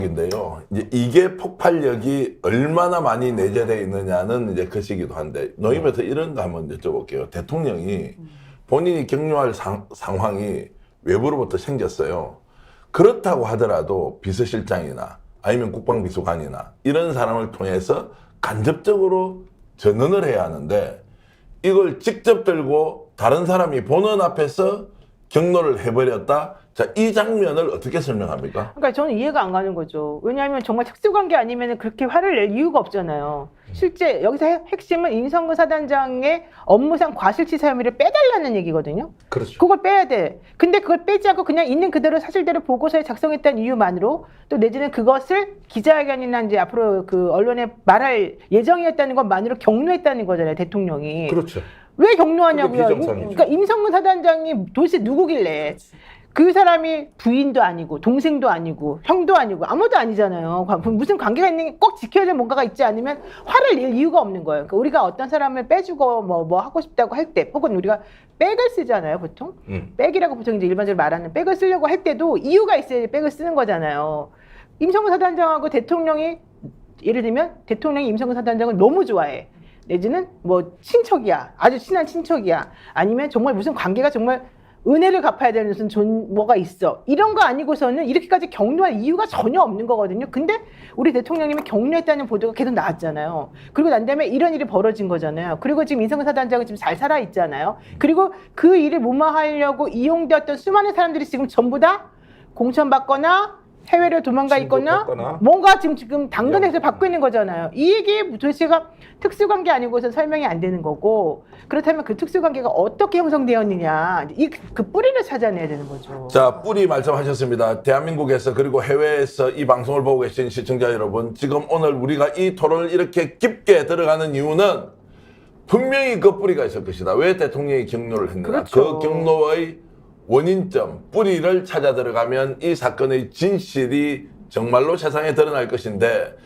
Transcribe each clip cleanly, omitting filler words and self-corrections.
인데요. 이제 이게 폭발력이 얼마나 많이 내재되어 있느냐는 이제 것이기도 한데 노임에서 이런 거 한번 여쭤볼게요. 대통령이 본인이 격려할 상황이 외부로부터 생겼어요. 그렇다고 하더라도 비서실장이나 아니면 국방비서관이나 이런 사람을 통해서 간접적으로 전언을 해야 하는데 이걸 직접 들고 다른 사람이 보는 앞에서 경로를 해버렸다. 자, 이 장면을 어떻게 설명합니까? 그러니까 저는 이해가 안 가는 거죠. 왜냐하면 정말 특수관계 아니면 그렇게 화를 낼 이유가 없잖아요. 실제 여기서 핵심은 임성근 사단장의 업무상 과실치사 혐의를 빼달라는 얘기거든요. 그렇죠. 그걸 빼야 돼. 근데 그걸 빼지 않고 그냥 있는 그대로 사실대로 보고서에 작성했다는 이유만으로 또 내지는 그것을 기자회견이나 이제 앞으로 그 언론에 말할 예정이었다는 것만으로 격려했다는 거잖아요, 대통령이. 그렇죠. 왜 격려하냐고요? 그게 비정상이죠. 그러니까 임성근 사단장이 도대체 누구길래? 그 사람이 부인도 아니고 동생도 아니고 형도 아니고 아무도 아니잖아요. 무슨 관계가 있는 꼭 지켜야 될 뭔가가 있지 않으면 화를 낼 이유가 없는 거예요. 그러니까 우리가 어떤 사람을 빼주고 뭐 하고 싶다고 할 때 혹은 우리가 백을 쓰잖아요, 보통. 백이라고 보통 이제 일반적으로 말하는 백을 쓰려고 할 때도 이유가 있어야 백을 쓰는 거잖아요. 임성근 사단장하고 대통령이 예를 들면 대통령이 임성근 사단장을 너무 좋아해. 내지는 뭐 친척이야, 아주 친한 친척이야. 아니면 정말 무슨 관계가 정말 은혜를 갚아야 되는 무슨 뭐가 있어. 이런 거 아니고서는 이렇게까지 격려할 이유가 전혀 없는 거거든요. 근데 우리 대통령님이 격려했다는 보도가 계속 나왔잖아요. 그리고 난 다음에 이런 일이 벌어진 거잖아요. 그리고 지금 임성근 사단장은 지금 잘 살아 있잖아요. 그리고 그 일을 무마하려고 이용되었던 수많은 사람들이 지금 전부 다 공천받거나 해외로 도망가 있거나 뭔가 지금 당근에서 받고 있는 거잖아요. 이 얘기 도대체가 특수관계 아니고서 설명이 안 되는 거고, 그렇다면 그 특수관계가 어떻게 형성되었느냐, 그 뿌리를 찾아내야 되는 거죠. 자, 뿌리 말씀하셨습니다. 대한민국에서 그리고 해외에서 이 방송을 보고 계신 시청자 여러분, 지금 오늘 우리가 이 토론을 이렇게 깊게 들어가는 이유는 분명히 그 뿌리가 있을 것이다. 왜 대통령이 격려를 했느냐. 그렇죠. 그 격려의 원인점, 뿌리를 찾아 들어가면 이 사건의 진실이 정말로 세상에 드러날 것인데,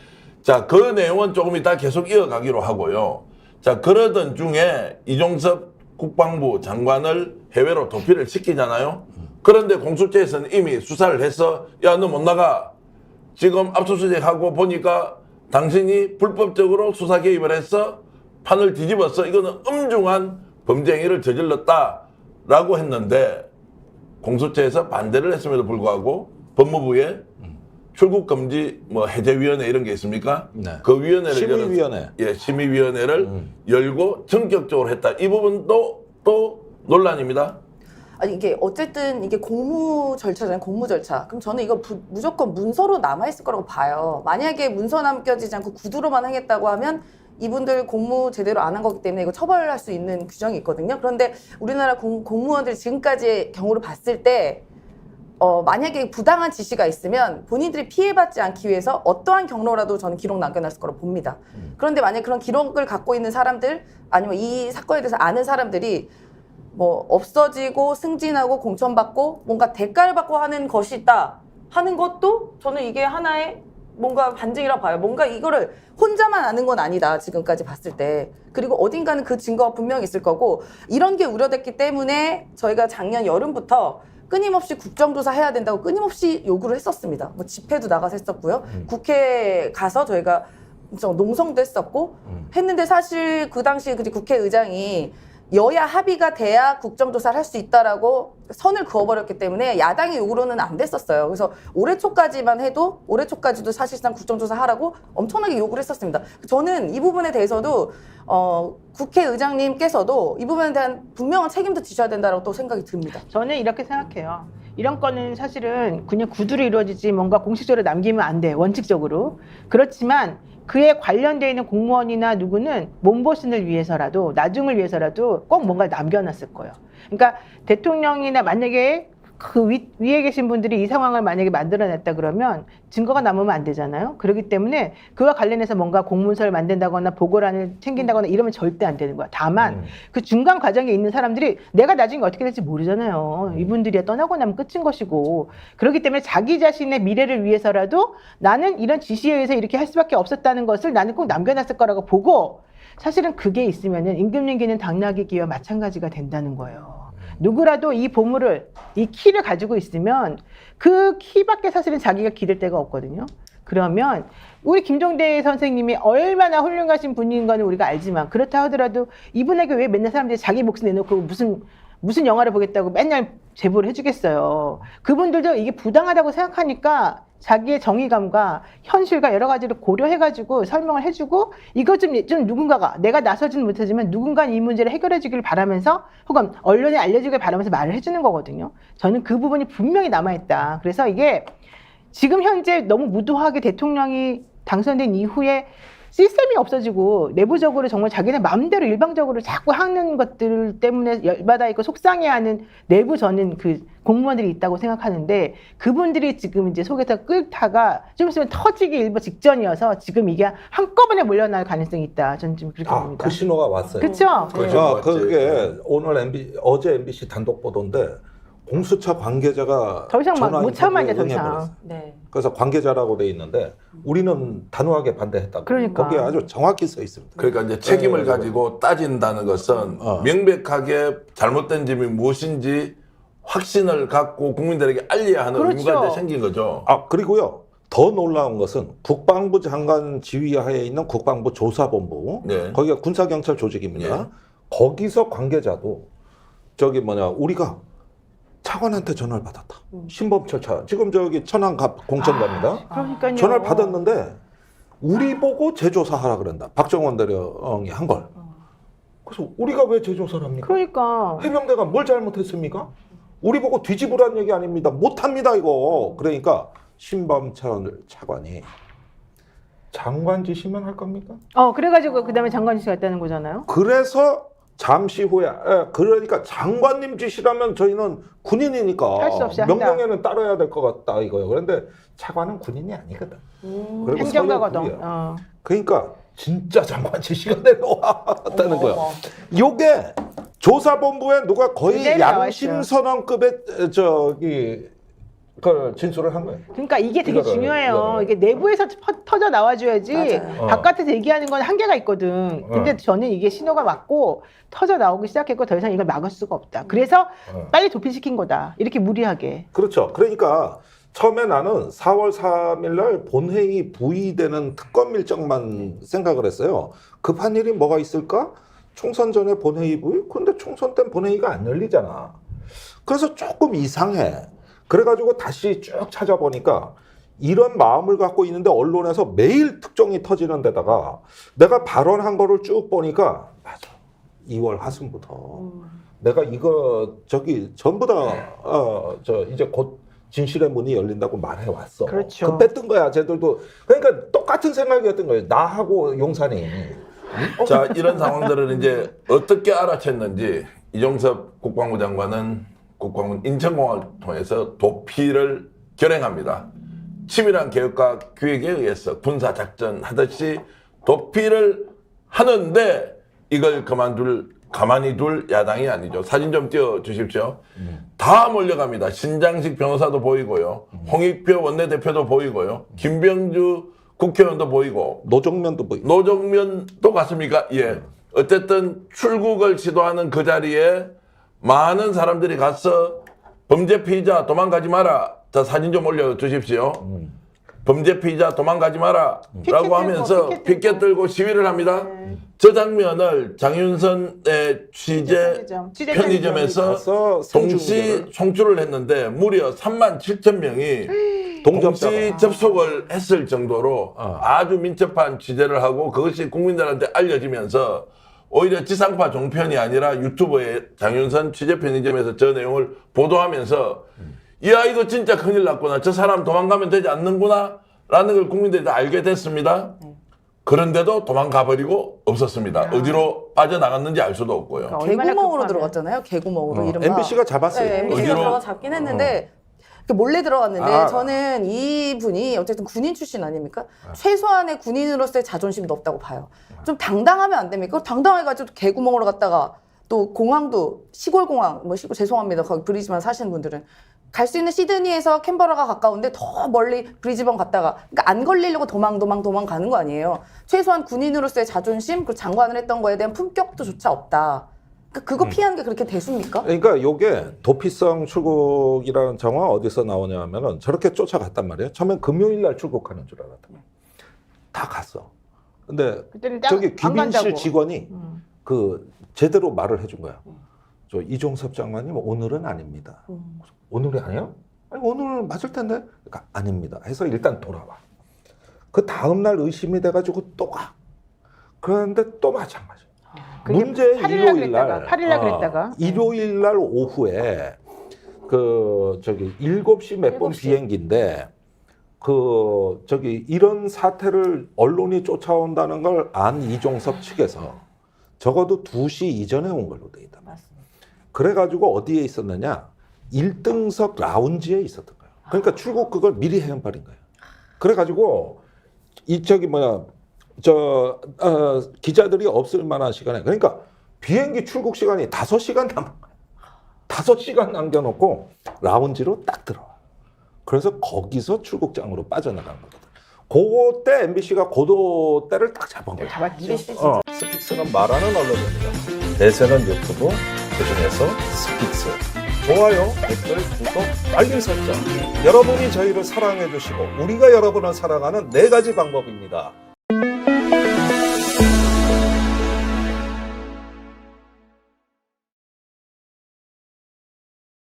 자, 그 내용은 조금 이따 계속 이어가기로 하고요. 자, 그러던 중에 이종섭 국방부 장관을 해외로 도피를 시키잖아요. 그런데 공수처에서는 이미 수사를 해서 야, 너 못 나가. 지금 압수수색하고 보니까 당신이 불법적으로 수사 개입을 해서 판을 뒤집어서 이거는 엄중한 범죄 행위를 저질렀다라고 했는데 공수처에서 반대를 했음에도 불구하고 법무부에 출국금지 뭐 해제위원회 이런 게 있습니까? 네. 그 위원회를 심의위원회. 심의위원회를 열고 전격적으로 했다. 이 부분도 또 논란입니다. 아니 이게 어쨌든 이게 공무 절차잖아요. 공무 절차. 그럼 저는 이거 무조건 문서로 남아있을 거라고 봐요. 만약에 문서 남겨지지 않고 구두로만 하겠다고 하면 이분들 공무 제대로 안 한 거기 때문에 이거 처벌할 수 있는 규정이 있거든요. 그런데 우리나라 공무원들이 지금까지의 경우를 봤을 때 만약에 부당한 지시가 있으면 본인들이 피해받지 않기 위해서 어떠한 경로라도 저는 기록 남겨놨을 거라고 봅니다. 그런데 만약에 그런 기록을 갖고 있는 사람들 아니면 이 사건에 대해서 아는 사람들이 뭐 없어지고 승진하고 공천받고 뭔가 대가를 받고 하는 것이 있다 하는 것도 저는 이게 하나의 뭔가 반증이라 봐요. 뭔가 이거를 혼자만 아는 건 아니다, 지금까지 봤을 때. 그리고 어딘가는 그 증거가 분명히 있을 거고, 이런 게 우려됐기 때문에 저희가 작년 여름부터 끊임없이 국정조사 해야 된다고 끊임없이 요구를 했었습니다. 뭐 집회도 나가서 했었고요. 국회에 가서 저희가 농성도 했었고 했는데, 사실 그 당시 국회의장이 여야 합의가 돼야 국정조사를 할 수 있다라고 선을 그어버렸기 때문에 야당의 요구로는 안 됐었어요. 그래서 올해 초까지만 해도, 올해 초까지도 사실상 국정조사 하라고 엄청나게 요구를 했었습니다. 저는 이 부분에 대해서도 국회의장님께서도 이 부분에 대한 분명한 책임도 지셔야 된다고 또 생각이 듭니다. 저는 이렇게 생각해요. 이런 거는 사실은 그냥 구두로 이루어지지 뭔가 공식적으로 남기면 안 돼, 원칙적으로. 그렇지만 그에 관련되어 있는 공무원이나 누구는 몸보신을 위해서라도, 나중을 위해서라도 꼭 뭔가를 남겨놨을 거예요. 그러니까 대통령이나 만약에 그 위에 계신 분들이 이 상황을 만약에 만들어냈다 그러면 증거가 남으면 안 되잖아요. 그렇기 때문에 그와 관련해서 뭔가 공문서를 만든다거나 보고란을 챙긴다거나 이러면 절대 안 되는 거야. 다만 그 중간 과정에 있는 사람들이 내가 나중에 어떻게 될지 모르잖아요. 이분들이 떠나고 나면 끝인 것이고, 그렇기 때문에 자기 자신의 미래를 위해서라도 나는 이런 지시에 의해서 이렇게 할 수밖에 없었다는 것을 나는 꼭 남겨놨을 거라고 보고, 사실은 그게 있으면은 임금님기는 당나귀기와 마찬가지가 된다는 거예요. 누구라도 이 보물을, 이 키를 가지고 있으면 그 키밖에 사실은 자기가 기댈 데가 없거든요. 그러면 우리 김종대 선생님이 얼마나 훌륭하신 분인 거는 우리가 알지만 그렇다 하더라도 이분에게 왜 맨날 사람들이 자기 목숨 내놓고 무슨 영화를 보겠다고 맨날 제보를 해주겠어요. 그분들도 이게 부당하다고 생각하니까 자기의 정의감과 현실과 여러 가지를 고려해가지고 설명을 해주고 이것 좀 누군가가 내가 나서지는 못하지만 누군가 이 문제를 해결해 주길 바라면서 혹은 언론에 알려주길 바라면서 말을 해주는 거거든요. 저는 그 부분이 분명히 남아있다. 그래서 이게 지금 현재 너무 무도하게 대통령이 당선된 이후에 시스템이 없어지고 내부적으로 정말 자기네 마음대로 일방적으로 자꾸 하는 것들 때문에 열받아 있고 속상해하는 내부 저는 그 공무원들이 있다고 생각하는데 그분들이 지금 이제 속에서 끓다가 좀 있으면 터지기 일보 직전이어서 지금 이게 한꺼번에 몰려날 가능성이 있다. 저는 좀 그렇게 봅니다. 그 신호가 왔어요. 그렇죠? 그렇죠. 그게 오늘 어제 MBC 단독 보도인데 공수처 관계자가 더 이상 전화 못 참아 이제 더 인터뷰에 이상. 응해버렸어요. 네. 그래서 관계자라고 돼 있는데 우리는 단호하게 반대했다고. 그러니까. 거기에 아주 정확히 써 있습니다. 그러니까 이제 책임을 가지고 따진다는 것은 명백하게 잘못된 점이 무엇인지 확신을 갖고 국민들에게 알려야 하는 그렇죠. 의무가 이제 생긴 거죠. 그리고요. 더 놀라운 것은 국방부 장관 지휘하에 있는 국방부 조사본부, 네. 거기가 군사경찰 조직입니다. 네. 거기서 관계자도 우리가 차관한테 전화를 받았다. 신범 절차. 지금 천안 공천갑니다. 그러니까요. 전화를 받았는데 우리 보고 재조사하라 그런다. 박정원 대령이 한 걸. 그래서 우리가 왜 재조사를 합니까? 그러니까. 해병대가 뭘 잘못했습니까? 우리 보고 뒤집으라는 얘기 아닙니다. 못합니다 이거. 그러니까 신범철 차관이 장관 지시만 할 겁니까? 그래가지고 그다음에 장관 지시가 있다는 거잖아요. 그래서 잠시 후에 그러니까 장관님 지시라면 저희는 군인이니까 할수 없이 한다. 명령에는 따라야 될 것 같다 이거예요. 그런데 차관은 군인이 아니거든. 그리고 행정가거든. 서울이야. 그러니까 진짜 장관 지시가 내려왔다는 거예요. 어머. 요게 조사본부에 누가 거의 그대로 나와 있어요. 양심선언급의 그 진술을 한 거예요. 그러니까 이게 되게 이거를, 중요해요. 이거를. 이게 내부에서 터져 나와줘야지 맞아요. 바깥에서 얘기하는 건 한계가 있거든. 근데 저는 이게 신호가 왔고 터져 나오기 시작했고 더 이상 이걸 막을 수가 없다. 그래서 빨리 도피시킨 거다. 이렇게 무리하게. 그렇죠. 그러니까 처음에 나는 4월 3일 날 본회의 부의되는 특검 일정만 생각을 했어요. 급한 일이 뭐가 있을까? 총선 전에 본회의 부의? 근데 총선 땐 본회의가 안 열리잖아. 그래서 조금 이상해. 그래가지고 다시 쭉 찾아보니까 이런 마음을 갖고 있는데 언론에서 매일 특종이 터지는 데다가 내가 발언한 거를 쭉 보니까 맞아. 2월 하순부터 내가 이거 전부 다 이제 곧 진실의 문이 열린다고 말해 왔어. 그렇죠. 그 뺐던 거야. 쟤들도 그러니까 똑같은 생각이었던 거예요. 나하고 용산이. 자, 이런 상황들을 이제 어떻게 알아챘는지 이종섭 국방부 장관은 국방부 인천공항을 통해서 도피를 결행합니다. 치밀한 계획과 기획에 의해서 군사작전 하듯이 도피를 하는데 이걸 가만히 둘 야당이 아니죠. 사진 좀 띄워주십시오. 다 몰려갑니다. 신장식 변호사도 보이고요. 홍익표 원내대표도 보이고요. 김병주 국회의원도 보이고 노정면도 보이고. 노정면도 갔습니까? 예. 어쨌든 출국을 시도하는 그 자리에 많은 사람들이 가서 범죄 피의자 도망가지 마라. 자, 사진 좀 올려주십시오. 범죄 피의자 도망가지 마라. 라고 하면서 피켓 들고 시위를 합니다. 저 장면을 장윤선의 취재 편의점에서 가서 동시 송출을 했는데 무려 37,000명이 동접자가. 동시 접속을 했을 정도로 아주 민첩한 취재를 하고 그것이 국민들한테 알려지면서 오히려 지상파 종편이 아니라 유튜브에 장윤선 취재 편의점에서 저 내용을 보도하면서 이야 이거 진짜 큰일 났구나. 저 사람 도망가면 되지 않는구나 라는 걸 국민들이 다 알게 됐습니다. 그런데도 도망가버리고 없었습니다. 어디로 빠져나갔는지 알 수도 없고요. 얼마나 개구멍으로 급하면. 들어갔잖아요. 개구멍으로 이른바. MBC가 잡았어요. 네, MBC가 어디로? 들어가 잡긴 했는데 이렇게 몰래 들어갔는데 아. 저는 이분이 어쨌든 군인 출신 아닙니까? 최소한의 군인으로서의 자존심도 없다고 봐요. 좀 당당하면 안 됩니까? 당당해가지고 개구멍으로 갔다가 또 공항도 시골 공항, 죄송합니다. 거기 브리즈번 사시는 분들은 갈 수 있는 시드니에서 캔버라가 가까운데 더 멀리 브리즈번 갔다가 그러니까 안 걸리려고 도망가는 거 아니에요. 최소한 군인으로서의 자존심, 그 장관을 했던 거에 대한 품격도 조차 없다. 그거 피하는 게 그렇게 대수입니까? 그러니까 요게 도피성 출국이라는 정황 어디서 나오냐 하면은 저렇게 쫓아갔단 말이에요. 처음엔 금요일 날 출국하는 줄 알았다. 다 갔어. 근데 그때는 저기 안 간다고. 귀빈실 직원이 그 제대로 말을 해준 거야. 저 이종섭 장관님 오늘은 아닙니다. 오늘이 아니야? 아니 오늘은 맞을 텐데. 그러니까 아닙니다. 해서 일단 돌아와. 그 다음 날 의심이 돼가지고 또 가. 그런데 또 마찬가지. 그게 문제 8일 일요일 날, 날 8일 날 그랬다가 일요일 날 오후에 그 저기 7시 몇 번 7시. 비행기인데 그 저기 이런 사태를 언론이 쫓아온다는 걸 안 이종섭 측에서 적어도 2시 이전에 온 걸로 돼 있다. 맞습니다. 그래가지고 어디에 있었느냐? 1등석 라운지에 있었던 거예요. 그러니까 출국 그걸 미리 해연발인 거예요. 그래가지고 이 저기 기자들이 없을 만한 시간에 그러니까 비행기 출국 시간이 5시간 남은 거예요. 5시간 남겨놓고 라운지로 딱 들어와. 그래서 거기서 출국장으로 빠져나간 거거든. 그때 MBC가 고도 때를 딱 잡은 거예요. 잡았죠. 스픽스는 말하는 언론입니다. 대세는 유튜브, 그중에서 스픽스. 좋아요, 댓글, 구독, 알림 설정. 여러분이 저희를 사랑해 주시고 우리가 여러분을 사랑하는 4가지 방법입니다.